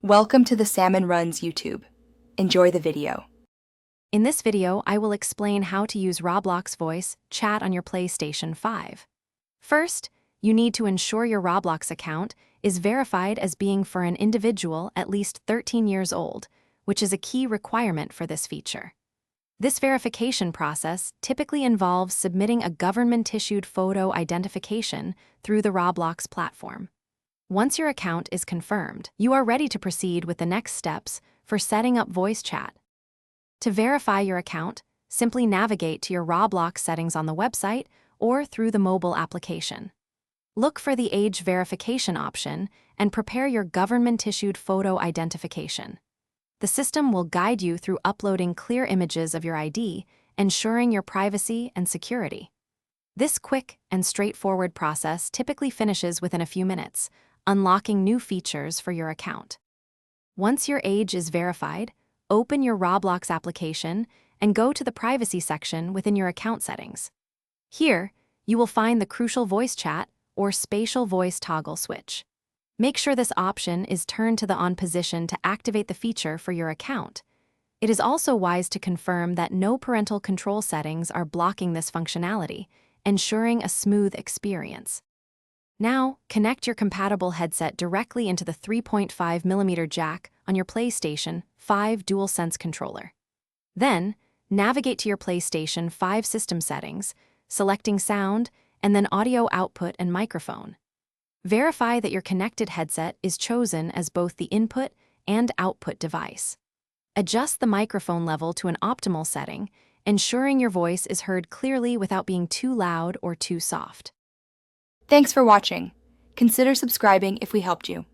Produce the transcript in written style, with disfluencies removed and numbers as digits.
Welcome to the Salmon Runs YouTube. Enjoy the video. In this video, I will explain how to use Roblox voice chat on your PlayStation 5. First, you need to ensure your Roblox account is verified as being for an individual at least 13 years old, which is a key requirement for this feature. This verification process typically involves submitting a government-issued photo identification through the Roblox platform. Once your account is confirmed, you are ready to proceed with the next steps for setting up voice chat. To verify your account, simply navigate to your Roblox settings on the website or through the mobile application. Look for the age verification option and prepare your government-issued photo identification. The system will guide you through uploading clear images of your ID, ensuring your privacy and security. This quick and straightforward process typically finishes within a few minutes, unlocking new features for your account. Once your age is verified, open your Roblox application and go to the privacy section within your account settings. Here, you will find the crucial voice chat or spatial voice toggle switch. Make sure this option is turned to the on position to activate the feature for your account. It is also wise to confirm that no parental control settings are blocking this functionality, ensuring a smooth experience. Now, connect your compatible headset directly into the 3.5mm jack on your PlayStation 5 DualSense controller. Then, navigate to your PlayStation 5 system settings, selecting sound, and then audio output and microphone. Verify that your connected headset is chosen as both the input and output device. Adjust the microphone level to an optimal setting, ensuring your voice is heard clearly without being too loud or too soft. Thanks for watching. Consider subscribing if we helped you.